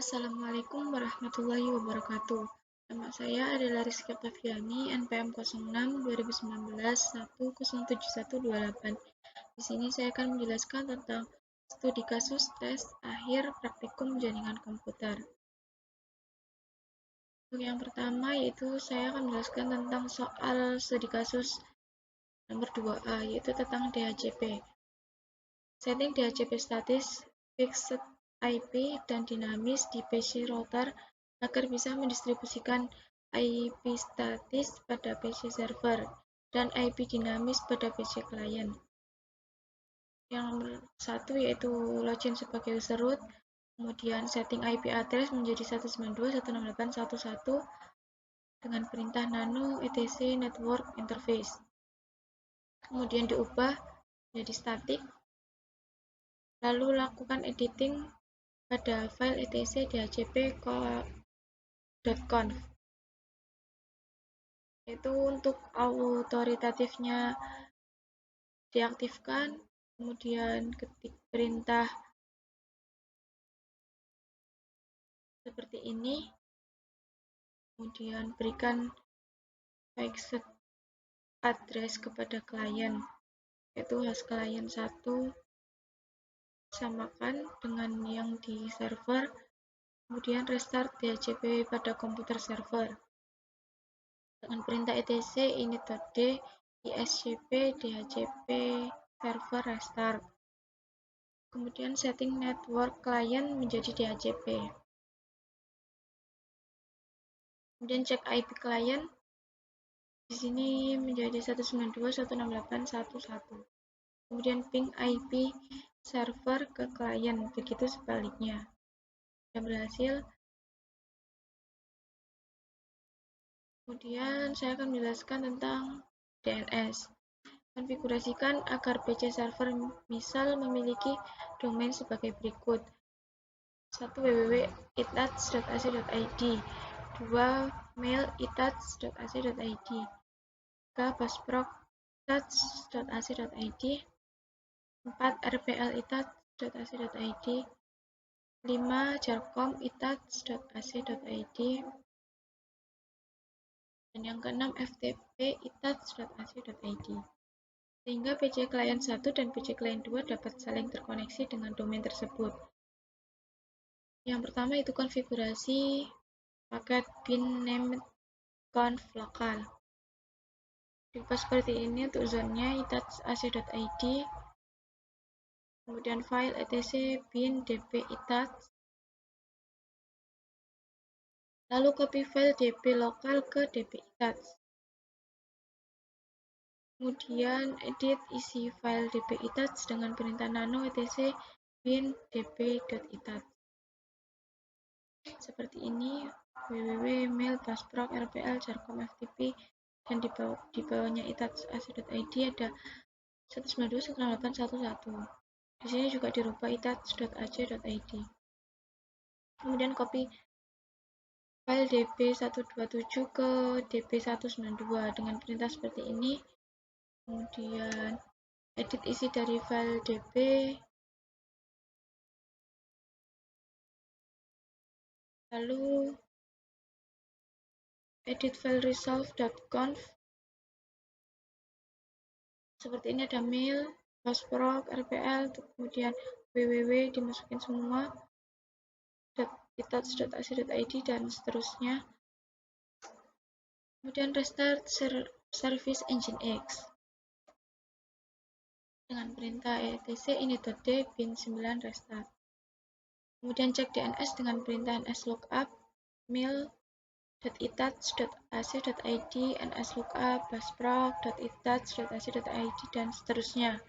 Assalamualaikum warahmatullahi wabarakatuh. Nama saya adalah Rizky Oktaviani, NPM 06 2019 1071128. Di sini saya akan menjelaskan tentang studi kasus tes akhir praktikum jaringan komputer. Untuk yang pertama yaitu saya akan menjelaskan tentang soal studi kasus nomor 2A, yaitu tentang DHCP. Setting DHCP statis, fixed IP, dan dinamis di PC router agar bisa mendistribusikan IP statis pada PC server dan IP dinamis pada PC klien. Yang nomor 1 yaitu login sebagai user root, kemudian setting IP address menjadi 192.168.1.1 dengan perintah nano etc network interface. Kemudian diubah menjadi static, lalu lakukan editing pada file etc dhcp.conf. Itu untuk autoritatifnya diaktifkan, kemudian ketik perintah seperti ini, kemudian berikan fixed address kepada klien, yaitu host klien 1 samakan dengan yang di server, kemudian restart DHCP pada komputer server dengan perintah etc init.d iscp dhcp server restart. Kemudian setting network client menjadi DHCP. Kemudian cek IP client di sini menjadi 192.168.1.1. Kemudian ping IP server ke klien, begitu sebaliknya. Sudah berhasil. Kemudian saya akan menjelaskan tentang DNS. Konfigurasikan agar PC server misal memiliki domain sebagai berikut. 1. www.itats.ac.id 2. mail.itats.ac.id 3. busproc.itats.ac.id 4. rpl.itats.ac.id 5. jarcom.itats.ac.id dan yang keenam ftp.itats.ac.id, sehingga PC klien 1 dan PC klien 2 dapat saling terkoneksi dengan domain tersebut. Yang pertama itu konfigurasi paket bin named conf lokal. Dibuat seperti ini untuk zonnya itats.ac.id, kemudian file etc bin db itats, lalu copy file db lokal ke db itats. Kemudian edit isi file db itats dengan perintah nano etc bin db.itats. Seperti ini, www.mail, busproc, rpl, jarcom, ftp, dan di bawahnya itats.ac.id ada 192.168.1.1. Di sini juga dirubah itats.ac.id. Kemudian copy file db127 ke db192 dengan perintah seperti ini. Kemudian edit isi dari file db, lalu edit file resolve.conf. Seperti ini ada mail, busproc, rpl, kemudian www dimasukin semua, itats.ac.id dan seterusnya. Kemudian restart service engine X dengan perintah etc init.d bin 9 restart. Kemudian cek DNS dengan perintah nslookup mail.itats.ac.id, nslookup busproc.itats.ac.id dan seterusnya.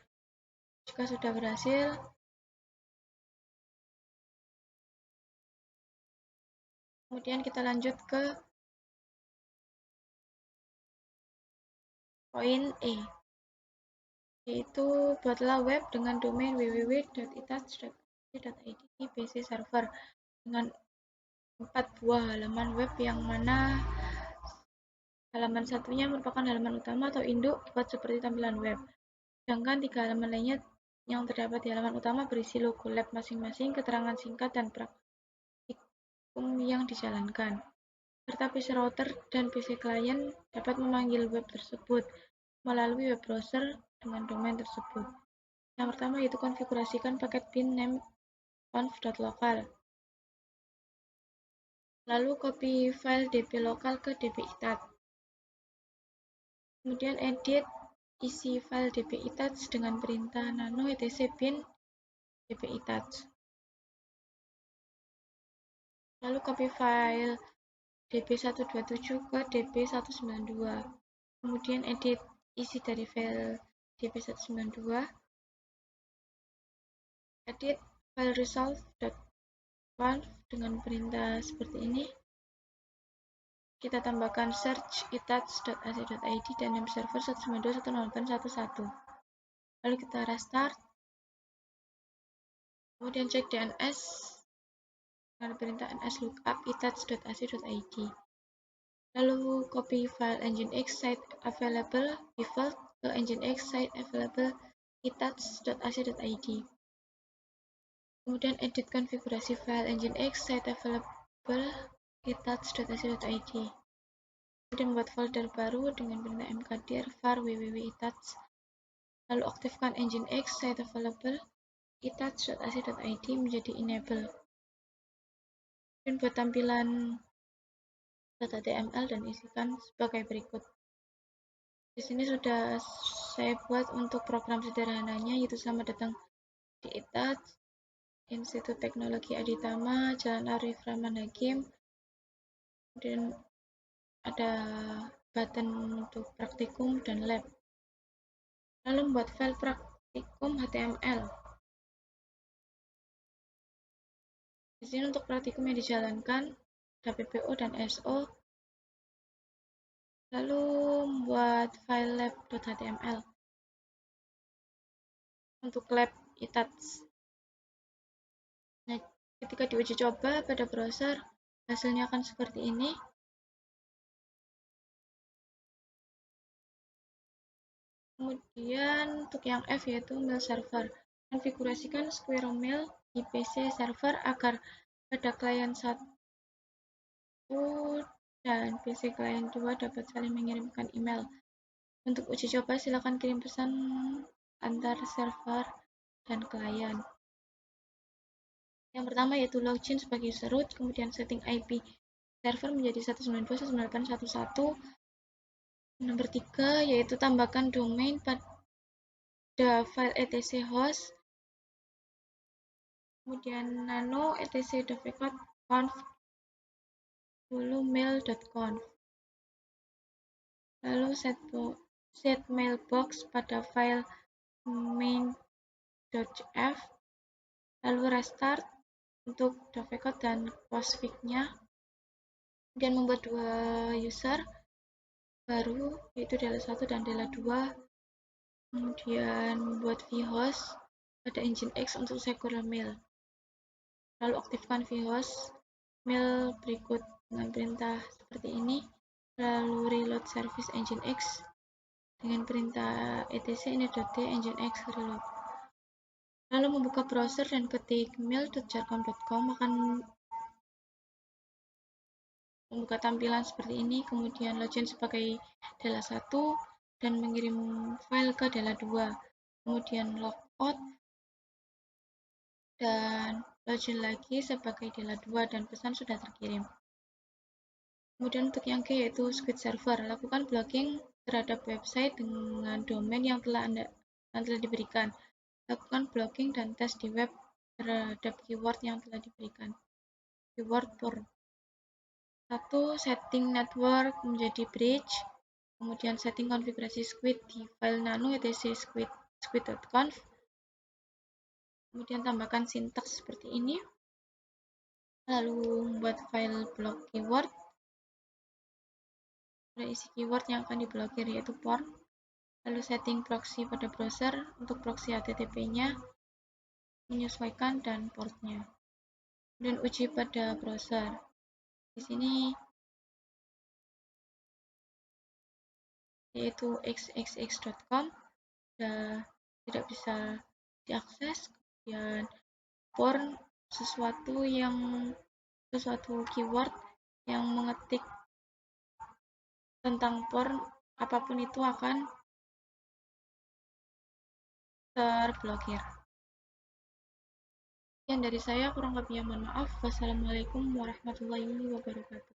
Jika sudah berhasil, kemudian kita lanjut ke poin E, yaitu buatlah web dengan domain www.itats.ac.id di PC server dengan 4 buah halaman web, yang mana halaman satunya merupakan halaman utama atau induk buat seperti tampilan web. Sedangkan 3 halaman lainnya yang terdapat di halaman utama berisi logo lab masing-masing, keterangan singkat, dan praktik yang dijalankan, serta PC router dan PC client dapat memanggil web tersebut melalui web browser dengan domain tersebut. Yang pertama yaitu konfigurasikan paket bin name conf.local. Lalu copy file db lokal ke db itat. Kemudian edit isi file db itat dengan perintah nano etc bin db itat. Lalu copy file db127 ke db192. Kemudian edit isi dari file db192. Edit file resolve.conf dengan perintah seperti ini. Kita tambahkan search itats.ac.id dan name server 192.168.1.1. Lalu kita restart. Kemudian cek DNS dengan perintah nslookup itats.ac.id. Lalu copy file nginx site available default ke nginx site available itats.ac.id. Kemudian edit konfigurasi file nginx site available itats.ac.id. Kemudian membuat folder baru dengan perintah mkdir var www.itats. Lalu aktifkan nginx site available itats.ac.id menjadi enable. Dan buat tampilan .html dan isikan sebagai berikut. Di sini sudah saya buat untuk program sederhananya, yaitu selamat datang di itats, Institut Teknologi Aditama, Jalan Arif Rahman Hakim. Kemudian ada button untuk praktikum dan lab. Lalu membuat file praktikum HTML. Di sini untuk praktikum yang dijalankan ada PPO dan SO. Lalu membuat file lab.html untuk lab itats. Nah, ketika diuji coba pada browser, hasilnya akan seperti ini. Kemudian untuk yang F yaitu mail server. Konfigurasikan Squirrel Mail di PC server agar pada klien 1 dan PC klien 2 dapat saling mengirimkan email. Untuk uji coba, silakan kirim pesan antar server dan klien. Yang pertama yaitu login sebagai user root, kemudian setting IP server menjadi 192.168.1.1. Nomor 3 yaitu tambahkan domain pada file etc host, kemudian nano etc conf dulu mail.conf. Lalu set mailbox pada file main.f, lalu restart untuk Dovecot dan postfix-nya. Kemudian membuat dua user baru yaitu Dela1 dan Dela2. Kemudian membuat vhost pada nginx untuk secure mail. Lalu aktifkan vhost mail berikut dengan perintah seperti ini. Lalu reload service nginx dengan perintah etc ini.d nginx reload. Lalu membuka browser dan ketik mail.jargon.com akan membuka tampilan seperti ini. Kemudian login sebagai Dela1 dan mengirim file ke Dela2. Kemudian logout dan login lagi sebagai Dela2 dan pesan sudah terkirim. Kemudian untuk yang G yaitu Squid Server, lakukan blocking terhadap website dengan domain yang telah diberikan. Lakukan blocking dan tes di web terhadap keyword yang telah diberikan. Keyword for 1. Setting network menjadi bridge. Kemudian setting konfigurasi Squid di file nano etc squid.conf. Kemudian tambahkan sintaks seperti ini. Lalu membuat file block keyword. Ada isi keyword yang akan diblokir yaitu porn. Lalu setting proxy pada browser untuk proxy HTTP-nya, menyesuaikan dan portnya. Dan uji pada browser. Di sini yaitu xxx.com sudah tidak bisa diakses. Kemudian porn sesuatu yang sesuatu keyword yang mengetik tentang porn, apapun itu akan terblokir. Sekian dari saya, kurang lebihnya mohon maaf. Wassalamualaikum warahmatullahi wabarakatuh.